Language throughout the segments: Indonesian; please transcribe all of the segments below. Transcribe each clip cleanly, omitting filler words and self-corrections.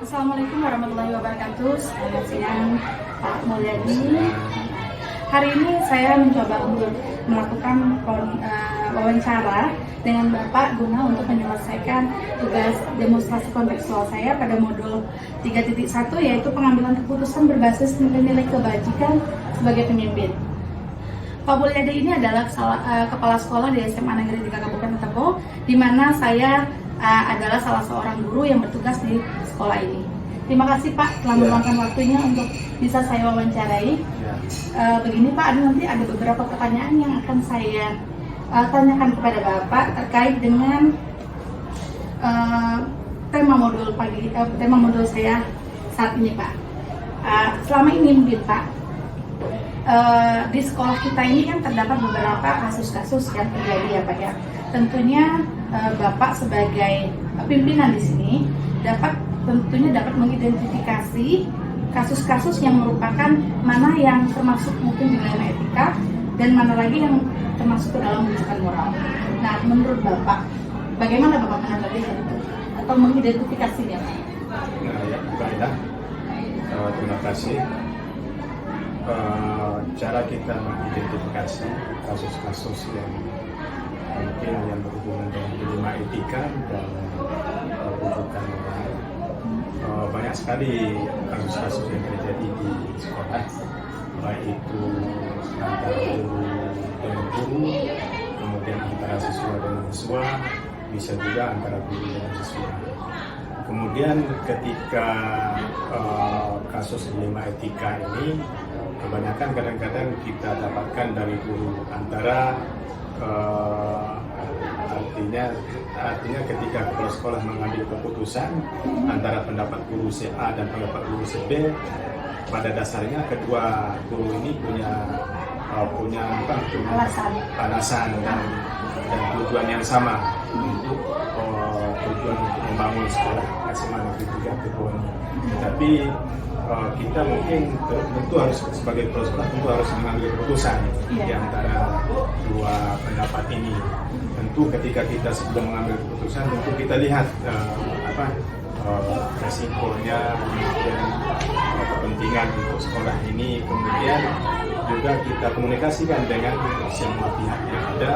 Assalamualaikum warahmatullahi wabarakatuh. Selamat siang Pak Mulyadi. Hari ini saya mencoba untuk melakukan wawancara dengan Bapak guna untuk menyelesaikan tugas demonstrasi kontekstual saya pada modul 3.1, yaitu pengambilan keputusan berbasis nilai-nilai kebajikan sebagai pemimpin. Pak Mulyadi ini adalah kepala sekolah di SMA Negeri 3 Kabupaten Tebo, di mana saya adalah salah seorang guru yang bertugas di sekolah ini. Terima kasih Pak telah meluangkan waktunya untuk bisa saya wawancarai. Begini Pak, nanti ada beberapa pertanyaan yang akan saya tanyakan kepada Bapak terkait dengan tema modul saya saat ini Pak. Selama ini mungkin Pak, di sekolah kita ini kan terdapat beberapa kasus-kasus yang terjadi ya Pak ya. Tentunya Bapak sebagai pimpinan di sini tentunya dapat mengidentifikasi kasus-kasus yang merupakan mana yang termasuk mungkin dilema etika dan mana lagi yang termasuk ke dalam rujukan moral. Nah, menurut Bapak, bagaimana Bapak menanggapi hal itu atau mengidentifikasinya? Nah, ya, baiklah. Terima kasih. Cara kita mengidentifikasi kasus-kasus yang mungkin yang berhubungan dengan dilema etika dan rujukan moral. Banyak sekali kasus-kasus yang terjadi di sekolah, baik itu antara guru dengan guru, kemudian antara siswa dengan siswa, bisa juga antara guru dengan siswa. Kemudian ketika kasus dilema etika ini, kebanyakan kadang-kadang kita dapatkan dari guru antara artinya ketika kepala sekolah mengambil keputusan antara pendapat guru C A dan pendapat guru C B, pada dasarnya kedua guru ini punya alasan dan tujuan yang sama untuk tujuan untuk membangun sekolah SMA Negeri 3 Tebo ini. Tapi kita mungkin tentu harus sebagai kepala sekolah tentu harus mengambil keputusan di antara dua pendapat ini. Tentu ketika kita sebelum mengambil keputusan tentu kita lihat resikonya, kemudian kepentingan untuk sekolah ini, kemudian juga kita komunikasikan dengan semua pihak yang ada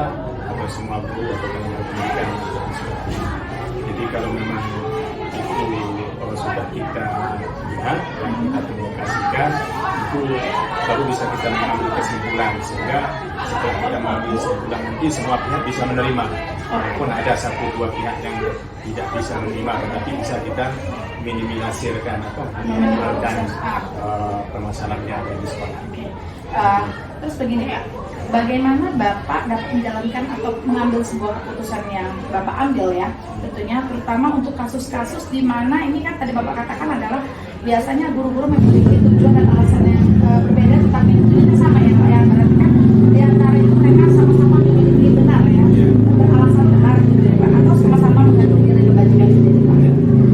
atau semua guru atau tenaga pendidikan. Jadi kalau memang itu sudah kita lihat dan kita komunikasikan, itu baru bisa kita mengambil kesimpulan, sehingga setelah kita mengambil kesimpulan nanti semua pihak bisa menerima. Walaupun ada satu dua pihak yang tidak bisa menerima, tetapi bisa kita minimalisirkan atau minimalkan permasalahan yang ada di sekolah. Terus begini ya, bagaimana Bapak dapat menjalankan atau mengambil sebuah keputusan yang Bapak ambil ya, tentunya terutama untuk kasus-kasus di mana ini kan tadi Bapak katakan adalah biasanya guru-guru memiliki tujuan dan alasan yang berbeda, tetapi tujuannya sama ya Pak ya, berarti kan di antara itu mereka sama-sama memiliki benar ya, beralasan benar gitu ya Pak, atau sama-sama mengandung nilai kebajikan sendiri Pak.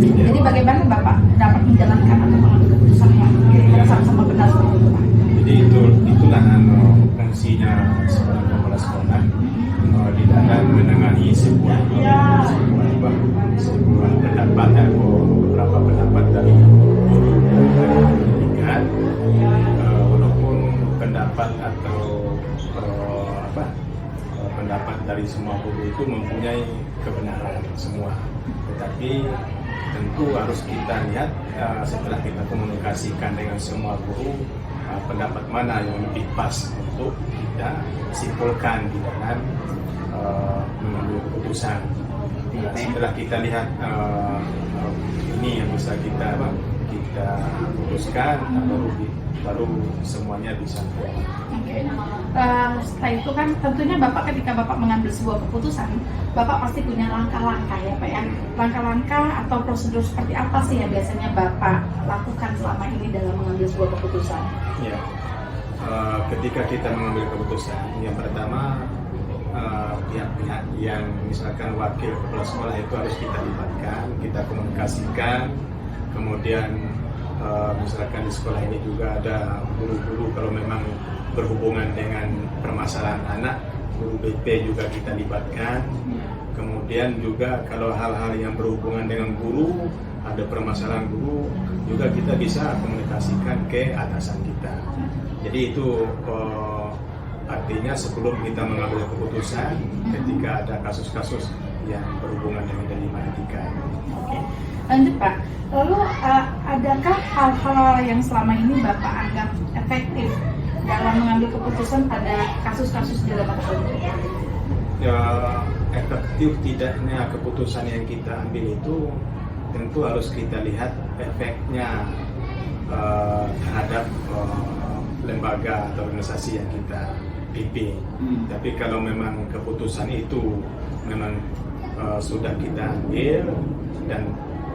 Jadi bagaimana Bapak dapat menjalankan atau mengambil keputusan yang kira-kira sama-sama benar seperti itu Pak? Jadi itulah fungsinya seorang kepala sekolah di dalam menangani sebuah pendapat atau beberapa pendapat dari pendidikan, walaupun pendapat atau pendapat dari semua guru itu mempunyai kebenaran semua, tetapi tentu harus kita lihat setelah kita komunikasikan dengan semua guru, pendapat mana yang lebih pas untuk kita simpulkan di dalam mengambil keputusan. Setelah kita lihat ini yang bisa kita putuskan, baru semuanya bisa. Setelah itu kan tentunya Bapak ketika Bapak mengambil sebuah keputusan, Bapak pasti punya langkah-langkah ya Pak ya. Langkah-langkah atau prosedur seperti apa sih yang biasanya Bapak lakukan selama ini dalam mengambil sebuah keputusan? Ya, ketika kita mengambil keputusan, yang pertama pihak-pihak yang misalkan wakil kepala sekolah itu harus kita libatkan, kita komunikasikan. Kemudian misalkan di sekolah ini juga ada guru-guru kalau memang berhubungan dengan permasalahan anak, guru BP juga kita libatkan. Kemudian juga kalau hal-hal yang berhubungan dengan guru ada permasalahan guru juga kita bisa komunikasikan ke atasan kita. Jadi itu artinya sebelum kita mengambil keputusan ketika ada kasus-kasus yang berhubungan dengan dilema etika. Oke, lanjut Pak. Lalu adakah hal-hal yang selama ini Bapak anggap efektif dalam mengambil keputusan pada kasus-kasus dilema tertentu? Ya, efektif tidaknya keputusan yang kita ambil itu tentu harus kita lihat efeknya terhadap lembaga atau organisasi yang kita pimpin. Tapi kalau memang keputusan itu memang sudah kita ambil dan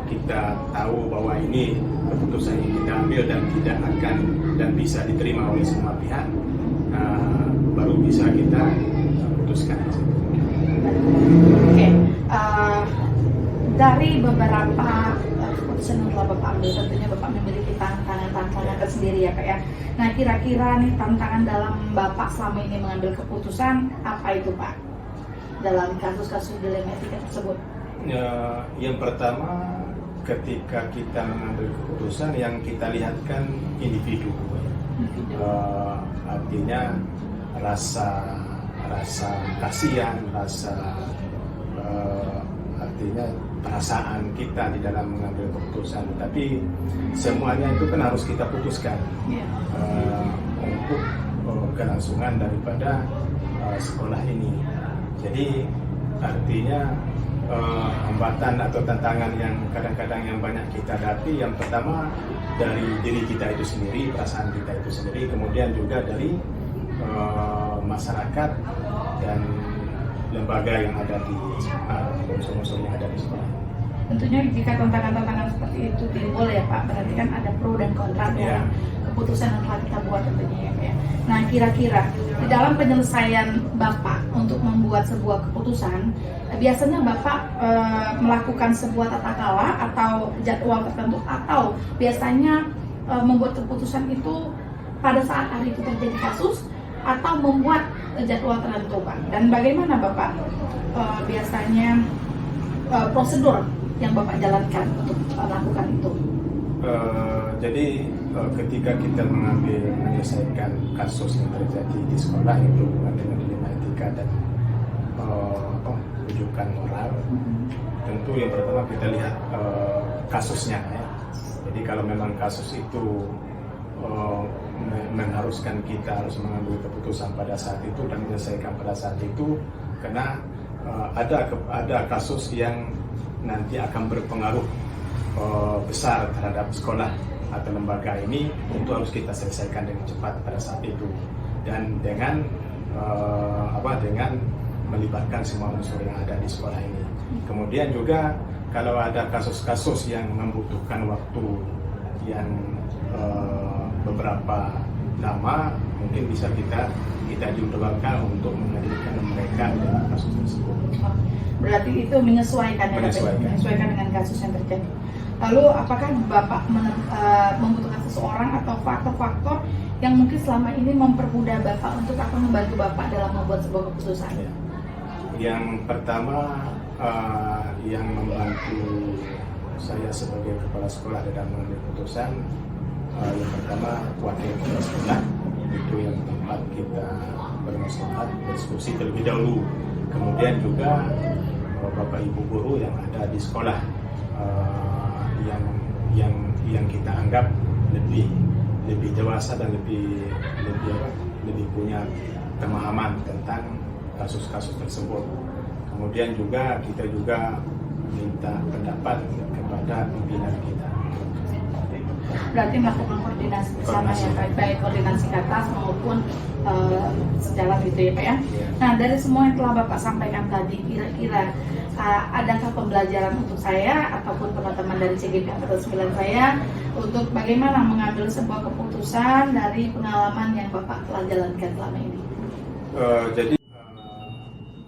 kita tahu bahwa ini keputusan yang kita ambil dan tidak akan dan bisa diterima oleh semua pihak, baru bisa kita putuskan. Oke, dari beberapa keputusan yang telah Bapak ambil, tentunya Bapak memiliki tantangan tersendiri ya Pak ya. Nah, kira-kira nih tantangan dalam Bapak selama ini mengambil keputusan apa itu Pak? Dalam kasus-kasus dilema etika tersebut? Ya, yang pertama ketika kita mengambil keputusan yang kita lihatkan individu. Artinya rasa kasihan, artinya perasaan kita di dalam mengambil keputusan. Tapi semuanya itu kan harus kita putuskan untuk kelangsungan daripada sekolah ini. Jadi artinya hambatan atau tantangan yang kadang-kadang yang banyak kita hadapi, yang pertama dari diri kita itu sendiri, perasaan kita itu sendiri, kemudian juga dari masyarakat dan lembaga yang ada di unsur-unsur yang ada di sekolah. Tentunya jika tantangan-tantangan seperti itu timbul ya Pak, berarti kan ada pro dan kontra dari keputusan yang telah kita buat tentunya ya Pak ya. Nah, kira-kira di dalam penyelesaian Bapak untuk membuat sebuah keputusan, biasanya Bapak melakukan sebuah tata kelola atau jadwal tertentu, atau biasanya membuat keputusan itu pada saat hari itu terjadi kasus, atau membuat jadwal tertentu Pak? Dan bagaimana Bapak biasanya prosedur yang Bapak jalankan untuk melakukan itu? Jadi ketika kita menyelesaikan kasus yang terjadi di sekolah itu dengan dilema etika dan rujukan moral, tentu yang pertama kita lihat kasusnya ya. Jadi kalau memang kasus itu mengharuskan kita harus mengambil keputusan pada saat itu dan menyelesaikan pada saat itu, karena ada kasus yang nanti akan berpengaruh besar terhadap sekolah atau lembaga ini, tentu harus kita selesaikan dengan cepat pada saat itu dan dengan dengan melibatkan semua unsur yang ada di sekolah ini. Kemudian juga kalau ada kasus-kasus yang membutuhkan waktu yang beberapa lama, mungkin bisa kita jadwalkan untuk menghadirkan mereka dalam kasus tersebut. Berarti itu menyesuaikan dengan kasus yang terjadi. Lalu apakah Bapak membutuhkan seseorang atau faktor-faktor yang mungkin selama ini mempermudah Bapak untuk akan membantu Bapak dalam membuat sebuah keputusan? Ya. Yang pertama yang membantu saya sebagai kepala sekolah dalam mengambil keputusan, yang pertama wakil kepala sekolah, itu yang tempat kita bermaslahat, berdiskusi terlebih dahulu. Kemudian juga Bapak Ibu guru yang ada di sekolah, yang kita anggap lebih dewasa dan lebih punya pemahaman tentang kasus-kasus tersebut. Kemudian juga kita minta pendapat kepada pimpinan kita. Berarti melakukan koordinasi bersama ya, baik koordinasi ke atas maupun sejalan gitu ya Pak ya. Nah, dari semua yang telah Bapak sampaikan tadi, kira-kira adakah pembelajaran untuk saya ataupun teman-teman dari CGP Angkatan 9 saya untuk bagaimana mengambil sebuah keputusan dari pengalaman yang Bapak telah jalankan selama ini? Jadi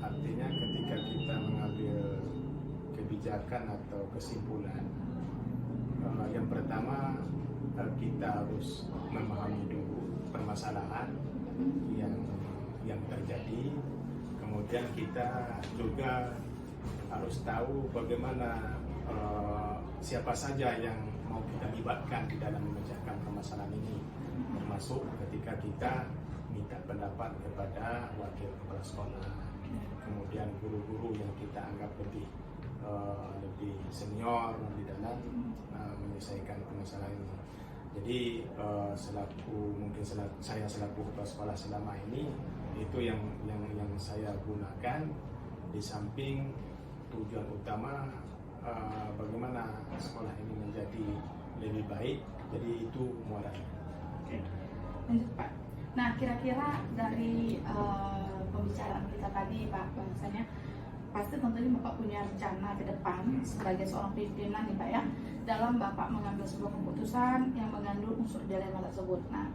artinya ketika kita mengambil kebijakan atau kesimpulan, yang pertama kita harus memahami dulu permasalahan yang terjadi. Kemudian kita juga harus tahu bagaimana siapa saja yang mau kita libatkan di dalam memecahkan permasalahan ini, termasuk ketika kita minta pendapat kepada wakil kepala sekolah, kemudian guru-guru yang kita anggap lebih senior di dalam menyelesaikan permasalahan ini. Jadi saya selaku kepala sekolah selama ini itu yang saya gunakan, di samping tujuan utama bagaimana sekolah ini menjadi lebih baik. Jadi itu muaranya. Oke, lanjut Pak. Nah, kira-kira dari pembicaraan kita tadi Pak, bahasanya pasti tentunya Bapak punya rencana ke depan sebagai seorang pimpinan nih Pak ya, dalam Bapak mengambil sebuah keputusan yang mengandung unsur dilema tersebut. Nah,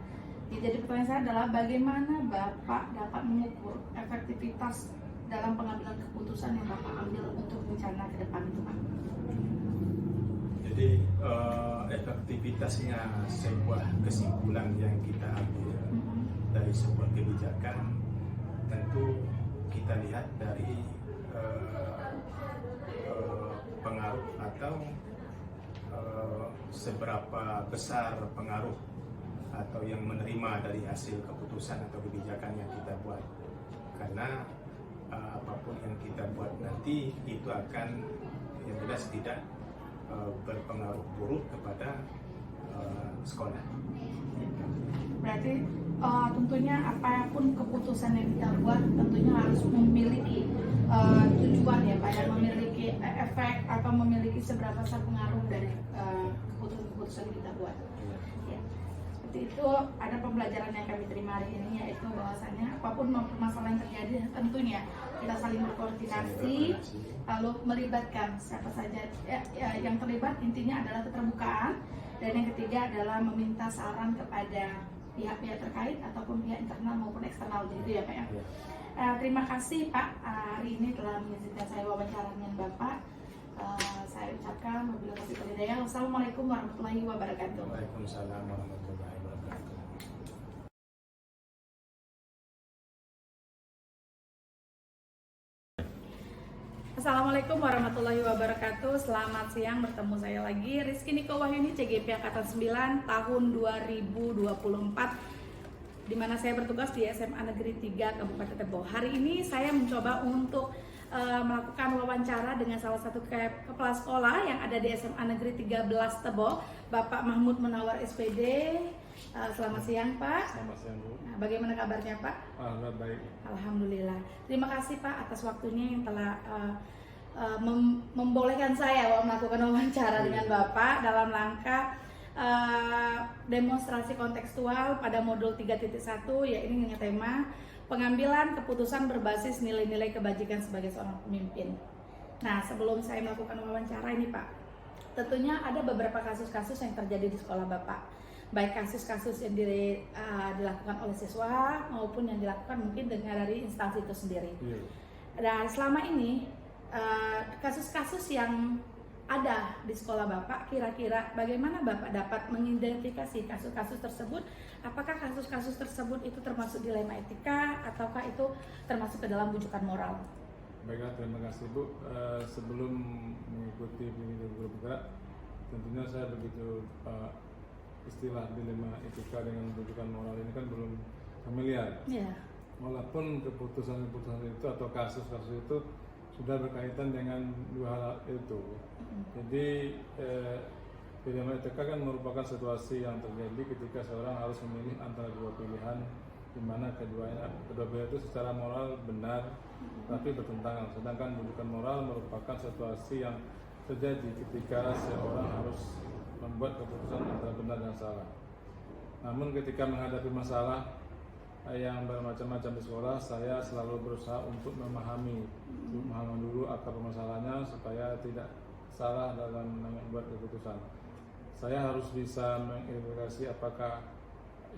jadi pertanyaan saya adalah bagaimana Bapak dapat mengukur efektivitas dalam pengambilan keputusan yang Bapak ambil untuk rencana ke depan itu Pak? Jadi efektivitasnya sebuah kesimpulan yang kita ambil dari sebuah kebijakan tentu kita lihat dari pengaruh atau seberapa besar pengaruh atau yang menerima dari hasil keputusan atau kebijakan yang kita buat. Karena apapun yang kita buat nanti itu akan yang jelas tidak berpengaruh buruk kepada sekolah. Berarti tentunya apapun keputusan yang kita buat tentunya harus memiliki tujuan ya Pak, yang memiliki efek atau memiliki seberapa besar pengaruh dari keputusan-keputusan yang kita buat. Ya. Seperti itu ada pembelajaran yang kami terima hari ini, yaitu bahwasanya apapun permasalahan yang terjadi tentunya kita saling berkoordinasi, lalu melibatkan siapa saja yang terlibat. Intinya adalah keterbukaan, dan yang ketiga adalah meminta saran kepada pihak-pihak terkait ataupun pihak internal maupun eksternal, gitu ya Pak ya. Terima kasih Pak hari ini telah mengizinkan saya wawancara dengan Bapak. Saya ucapkan wabillahi taufiq wal hidayah. Wassalamualaikum warahmatullahi wabarakatuh. Waalaikumsalam warahmatullahi wabarakatuh. Assalamualaikum warahmatullahi wabarakatuh. Selamat siang, bertemu saya lagi Rizky Niko Wahyuni, CGP Angkatan 9 tahun 2024, di mana saya bertugas di SMA Negeri 3 Kabupaten Tebo. Hari ini saya mencoba untuk melakukan wawancara dengan salah satu kepala sekolah yang ada di SMA Negeri 13 Tebo, Bapak Mahmud Munawar SPD. Selamat siang Pak. Selamat siang Bu. Nah, bagaimana kabarnya Pak? Alhamdulillah baik. Alhamdulillah. Terima kasih Pak atas waktunya yang telah membolehkan saya melakukan wawancara dengan Bapak dalam rangka demonstrasi kontekstual pada modul 3.1, yaitu dengan tema pengambilan keputusan berbasis nilai-nilai kebajikan sebagai seorang pemimpin. Nah, sebelum saya melakukan wawancara ini Pak, tentunya ada beberapa kasus-kasus yang terjadi di sekolah Bapak, baik kasus-kasus yang dilakukan oleh siswa maupun yang dilakukan mungkin dari instansi itu sendiri. Iya. Dan selama ini kasus-kasus yang ada di sekolah Bapak, kira-kira bagaimana Bapak dapat mengidentifikasi kasus-kasus tersebut? Apakah kasus-kasus tersebut itu termasuk dilema etika ataukah itu termasuk ke dalam bujukan moral? Baiklah, terima kasih Bu. Sebelum mengikuti guru bergerak, tentunya saya begitu istilah dilema etika dengan bujukan moral ini kan belum familiar. Ya. Walaupun keputusan-keputusan itu atau kasus-kasus itu sudah berkaitan dengan dua hal itu. Jadi dilema etika kan merupakan situasi yang terjadi ketika seorang harus memilih antara dua pilihan, di mana kedua pilihan itu secara moral benar tapi bertentangan. Sedangkan bujukan moral merupakan situasi yang terjadi ketika seorang harus membuat keputusan antara benar dan salah. Namun ketika menghadapi masalah yang bermacam-macam di sekolah, saya selalu berusaha untuk memahami dulu akar permasalahannya supaya tidak salah dalam membuat keputusan. Saya harus bisa mengidentifikasi apakah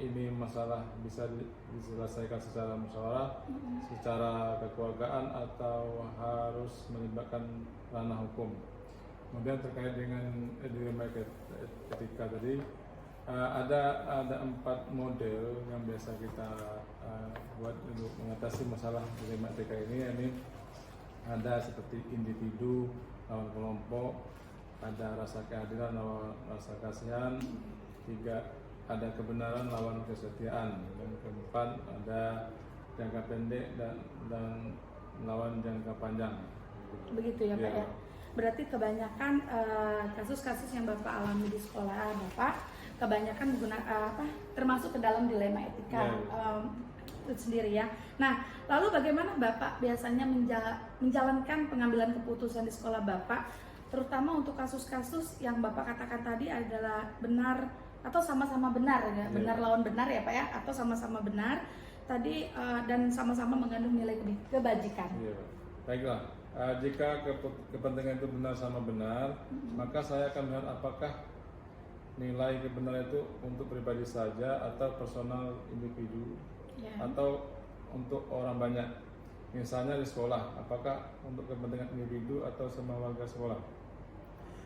ini masalah bisa diselesaikan secara musyawarah, secara kekeluargaan, atau harus melibatkan ranah hukum. Kemudian terkait dengan dilema etika tadi, ada 4 model yang biasa kita buat untuk mengatasi masalah dilema etika ini. Ini ada seperti individu lawan kelompok, ada rasa keadilan lawan rasa kasihan, 3 ada kebenaran lawan kesetiaan, dan keempat ada jangka pendek dan lawan jangka panjang. Begitu ya Pak ya. Berarti kebanyakan kasus-kasus yang Bapak alami di sekolah Bapak kebanyakan termasuk ke dalam dilema etika itu sendiri ya. Nah, lalu bagaimana Bapak biasanya menjalankan pengambilan keputusan di sekolah Bapak, terutama untuk kasus-kasus yang Bapak katakan tadi adalah benar atau sama-sama benar ya, benar lawan benar ya Pak ya, atau sama-sama benar tadi dan sama-sama mengandung nilai kebajikan. Iya, baiklah. Jika kepentingan itu benar sama benar, maka saya akan melihat apakah nilai kebenaran itu untuk pribadi saja atau personal individu atau untuk orang banyak. Misalnya di sekolah, apakah untuk kepentingan individu atau semua warga sekolah.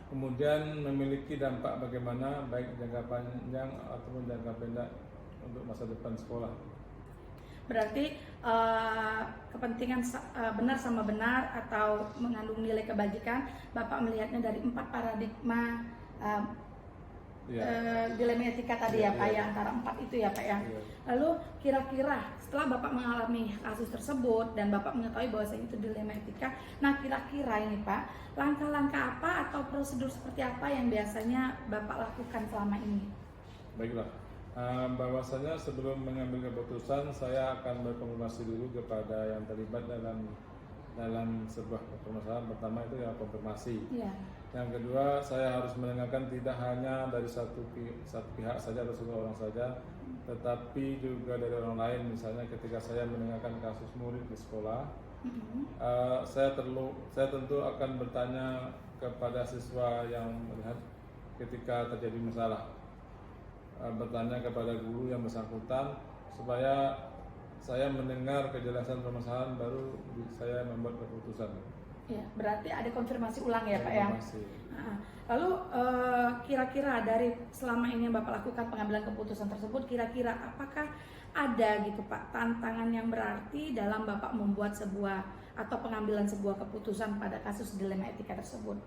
Kemudian memiliki dampak bagaimana baik jangka panjang ataupun jangka pendek untuk masa depan sekolah. Berarti kepentingan benar sama benar atau mengandung nilai kebajikan, Bapak melihatnya dari 4 paradigma dilema etika tadi ya Pak, ya antara 4 itu ya Pak ya. Lalu kira-kira setelah Bapak mengalami kasus tersebut dan Bapak mengetahui bahwa itu dilema etika, nah kira-kira ini Pak, langkah-langkah apa atau prosedur seperti apa yang biasanya Bapak lakukan selama ini? Baiklah. Bahwasanya sebelum mengambil keputusan saya akan berkonfirmasi dulu kepada yang terlibat dalam sebuah permasalahan. Pertama itu ya konfirmasi. Yang kedua saya harus mendengarkan tidak hanya dari satu pihak saja atau satu orang saja, tetapi juga dari orang lain. Misalnya ketika saya mendengarkan kasus murid di sekolah, saya tentu akan bertanya kepada siswa yang melihat ketika terjadi masalah. Bertanya kepada guru yang bersangkutan supaya saya mendengar kejelasan permasalahan baru saya membuat keputusan. Ya, berarti ada konfirmasi ulang ya Pak ya. Lalu kira-kira dari selama ini yang Bapak lakukan pengambilan keputusan tersebut, kira-kira apakah ada gitu Pak tantangan yang berarti dalam Bapak membuat sebuah atau pengambilan sebuah keputusan pada kasus dilema etika tersebut?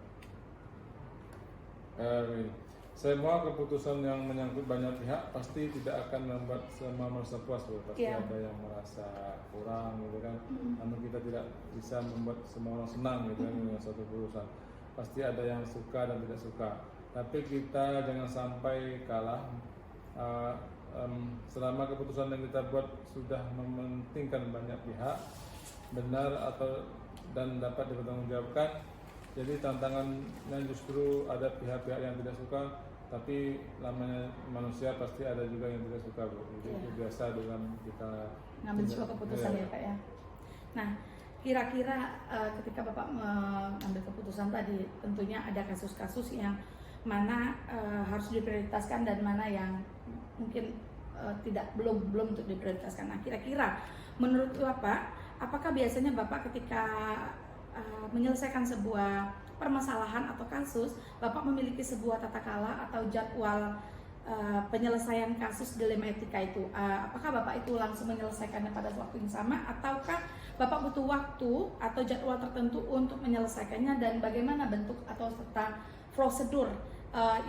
Semua keputusan yang menyangkut banyak pihak pasti tidak akan membuat semua merasa puas, pasti ada yang merasa kurang gitu kan. Namun kita tidak bisa membuat semua orang senang gitu kan dengan suatu keputusan. Pasti ada yang suka dan tidak suka. Tapi kita jangan sampai kalah. Selama keputusan yang kita buat sudah mementingkan banyak pihak, benar dan dapat dipertanggungjawabkan. Jadi tantangannya justru ada pihak-pihak yang tidak suka, tapi namanya manusia pasti ada juga yang tidak suka, Bu. Jadi itu biasa dalam kita ngambil sebuah keputusan ya Pak ya. Nah, kira-kira ketika Bapak mengambil keputusan tadi, tentunya ada kasus-kasus yang mana harus diprioritaskan dan mana yang mungkin belum untuk diprioritaskan. Nah, kira-kira menurut Bapak, apakah biasanya Bapak ketika menyelesaikan sebuah permasalahan atau kasus, Bapak memiliki sebuah tata kelola atau jadwal penyelesaian kasus dilema etika itu? Apakah Bapak itu langsung menyelesaikannya pada waktu yang sama, ataukah Bapak butuh waktu atau jadwal tertentu untuk menyelesaikannya, dan bagaimana bentuk atau serta prosedur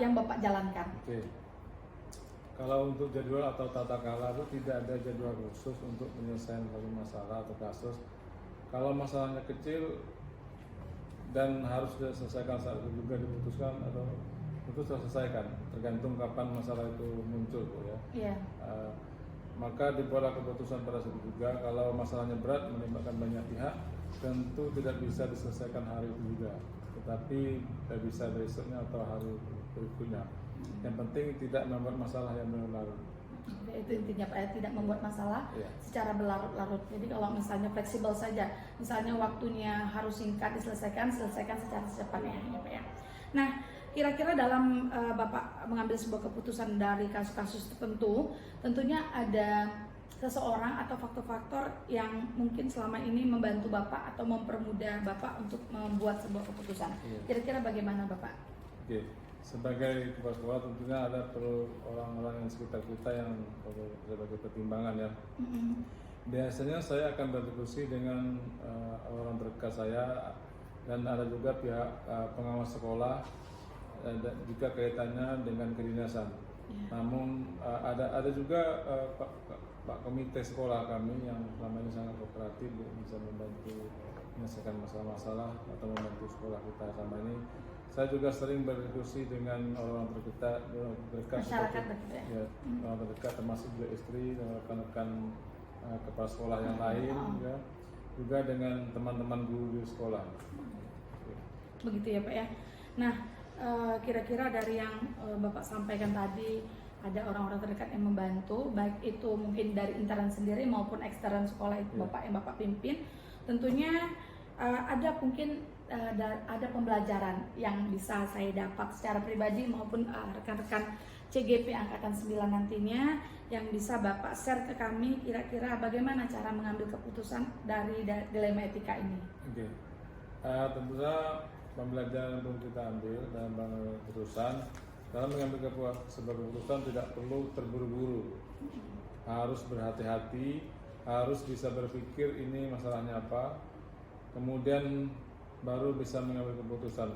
yang Bapak jalankan? Oke. Kalau untuk jadwal atau tata kelola itu tidak ada jadwal khusus untuk penyelesaian suatu masalah atau kasus. Kalau masalahnya kecil dan harus diselesaikan saat itu juga diputuskan atau itu selesaikan, tergantung kapan masalah itu muncul ya. Maka dibuatlah keputusan pada saat itu juga. Kalau masalahnya berat melibatkan banyak pihak, tentu tidak bisa diselesaikan hari itu juga, tetapi bisa besoknya atau hari berikutnya. Yang penting tidak membuat masalah yang berlarut. Itu intinya Pak, tidak membuat masalah secara berlarut-larut. Jadi kalau misalnya fleksibel saja, misalnya waktunya harus singkat selesaikan secara secepatnya ya Pak ya. Nah, kira-kira dalam Bapak mengambil sebuah keputusan dari kasus-kasus tertentu, tentunya ada seseorang atau faktor-faktor yang mungkin selama ini membantu Bapak atau mempermudah Bapak untuk membuat sebuah keputusan. Kira-kira bagaimana Bapak? Sebagai kepala sekolah tentunya ada perlu orang-orang yang sekitar kita yang sebagai pertimbangan ya. Biasanya saya akan berdiskusi dengan orang terdekat saya, dan ada juga pihak pengawas sekolah jika kaitannya dengan kedinasan. Namun ada juga Pak Komite sekolah kami yang selama ini sangat kooperatif, bisa membantu menyelesaikan masalah-masalah atau membantu sekolah kita. Sama ini saya juga sering berdiskusi dengan orang-orang terdekat Masyarakat begitu ya? orang terdekat termasuk juga istri dan rekan-rekan kepala sekolah yang lain juga dengan teman-teman guru di sekolah. Begitu ya Pak ya. Nah, kira-kira dari yang Bapak sampaikan tadi, ada orang-orang terdekat yang membantu, baik itu mungkin dari internal sendiri maupun eksternal sekolah itu Bapak yang Bapak pimpin. Tentunya ada mungkin ada pembelajaran yang bisa saya dapat secara pribadi maupun rekan-rekan CGP Angkatan 9 nantinya yang bisa Bapak share ke kami, kira-kira bagaimana cara mengambil keputusan dari dilema etika ini. Oke. Tentu saja pembelajaran yang kita ambil dalam mengambil keputusan, dalam mengambil sebuah keputusan tidak perlu terburu-buru, harus berhati-hati, harus bisa berpikir ini masalahnya apa, kemudian baru bisa mengambil keputusan.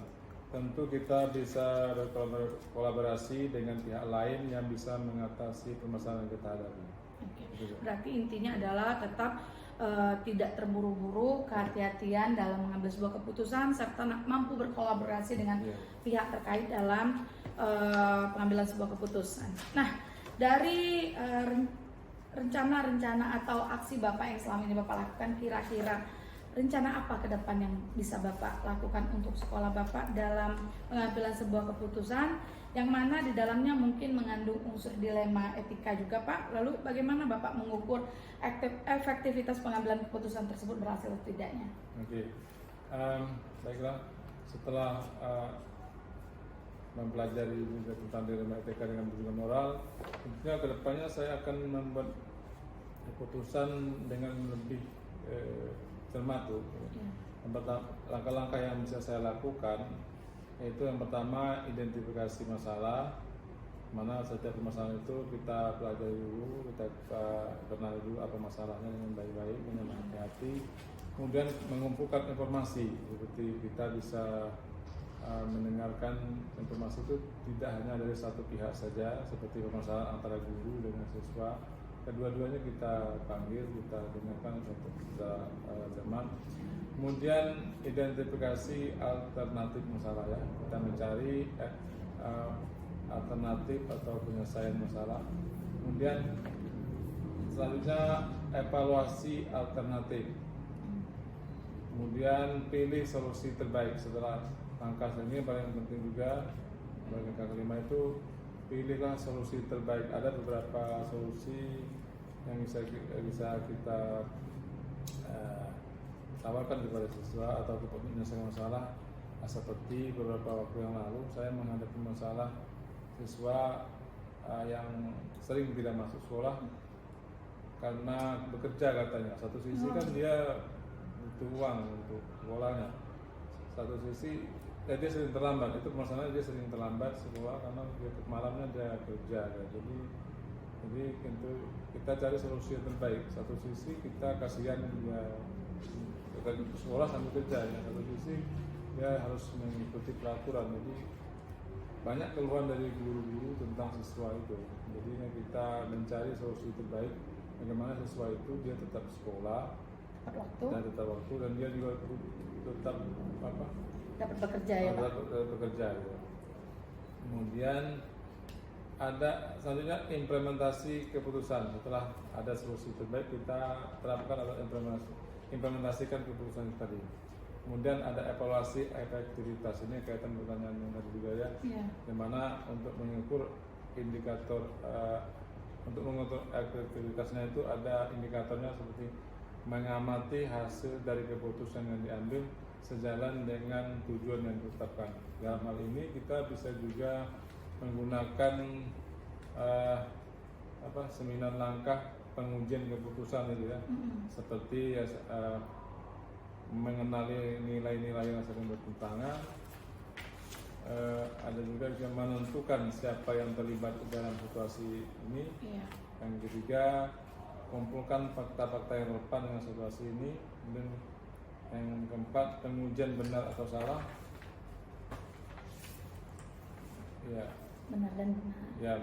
Tentu kita bisa berkolaborasi dengan pihak lain yang bisa mengatasi permasalahan yang kita hadapi. Oke. Berarti intinya adalah tetap tidak terburu-buru, kehati-hatian dalam mengambil sebuah keputusan, serta mampu berkolaborasi dengan pihak terkait dalam pengambilan sebuah keputusan. Nah, dari rencana-rencana atau aksi Bapak yang selama ini Bapak lakukan, kira-kira rencana apa ke depan yang bisa Bapak lakukan untuk sekolah Bapak dalam pengambilan sebuah keputusan yang mana di dalamnya mungkin mengandung unsur dilema etika juga Pak? Lalu bagaimana Bapak mengukur efektivitas pengambilan keputusan tersebut berhasil atau tidaknya? Oke, baiklah. Setelah mempelajari juga tentang dilema etika dengan juga moral, tentunya ke depannya saya akan membuat keputusan dengan lebih cermat. Langkah-langkah yang bisa saya lakukan yaitu yang pertama, identifikasi masalah, mana setiap permasalahan itu kita pelajari dulu, kita kenal dulu apa masalahnya dengan baik-baik, dengan hati-hati. Kemudian mengumpulkan informasi, seperti kita bisa mendengarkan informasi itu tidak hanya dari satu pihak saja, seperti permasalahan antara guru dengan siswa. Kedua-duanya kita panggil, kita dengarkan untuk kita cermat. Kemudian identifikasi alternatif masalah ya, kita mencari alternatif atau penyelesaian masalah. Kemudian selanjutnya evaluasi alternatif. Kemudian pilih solusi terbaik. Setelah langkah ini paling penting juga, langkah kelima itu pilihlah solusi terbaik. Ada beberapa solusi yang bisa kita tawarkan kepada siswa atau penyelesaian masalah. Seperti beberapa waktu yang lalu saya menghadapi masalah siswa yang sering tidak masuk sekolah karena bekerja katanya. Satu sisi kan dia butuh uang untuk sekolahnya, satu sisi dia sering terlambat. Itu masalahnya, dia sering terlambat sekolah karena dia malamnya dia kerja ya. Jadi tentu kita cari solusi yang terbaik. Satu sisi kita kasihan dia sekolah sambil kerja ya, satu sisi dia harus mengikuti peraturan. Jadi banyak keluhan dari guru-guru tentang siswa itu. Jadi kita mencari solusi terbaik bagaimana siswa itu dia tetap sekolah dan tetap waktu, dan dia juga tetap dapat bekerja ya Pak? Dapat bekerja ya. Kemudian ada selanjutnya implementasi keputusan. Setelah ada solusi terbaik, kita terapkan atau implementasikan keputusan tadi. Kemudian ada evaluasi efektivitas. Ini kaitan pertanyaan yang tadi juga ya. Dimana untuk mengukur indikator untuk mengukur efektivitasnya itu ada indikatornya seperti mengamati hasil dari keputusan yang diambil sejalan dengan tujuan yang ditetapkan. Dalam hal ini kita bisa juga menggunakan seminar langkah pengujian keputusan itu ya, seperti mengenali nilai-nilai yang sering bertentangan. Ada juga yang menentukan siapa yang terlibat dalam situasi ini. Yang ketiga, kumpulkan fakta-fakta yang relevan dengan situasi ini. Dan yang keempat, pengujian benar atau salah. ya, benar dan benar. ya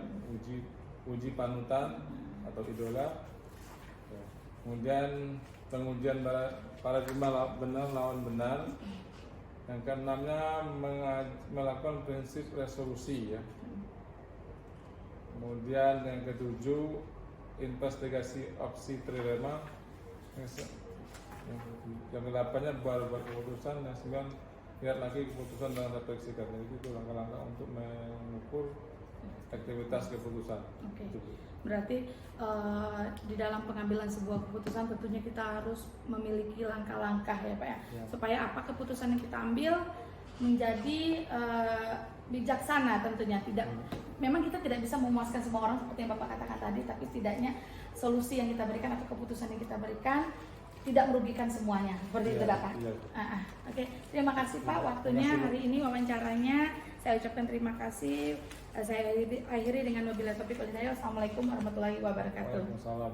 uji panutan atau idola. Ya. Kemudian pengujian paradigma benar lawan benar. Yang keenamnya melakukan prinsip resolusi ya. Kemudian yang ketujuh investigasi opsi trilema. Yang kedelapannya buat keputusan. Yang sembilan lihat lagi keputusan dan refleksikan. Jadi itu langkah-langkah untuk mengukur aktivitas keputusan. Oke. Berarti di dalam pengambilan sebuah keputusan tentunya kita harus memiliki langkah-langkah ya Pak ya, supaya apa keputusan yang kita ambil menjadi bijaksana tentunya. Memang kita tidak bisa memuaskan semua orang seperti yang Bapak katakan tadi, tapi setidaknya solusi yang kita berikan atau keputusan yang kita berikan tidak merugikan semuanya, seperti itu Bapak. Oke, terima kasih Pak waktunya hari ini wawancaranya. Saya ucapkan terima kasih. Saya akhiri dengan wabillahi taufiq wal hidayah. Wassalamualaikum warahmatullahi wabarakatuh. Waalaikumsalam.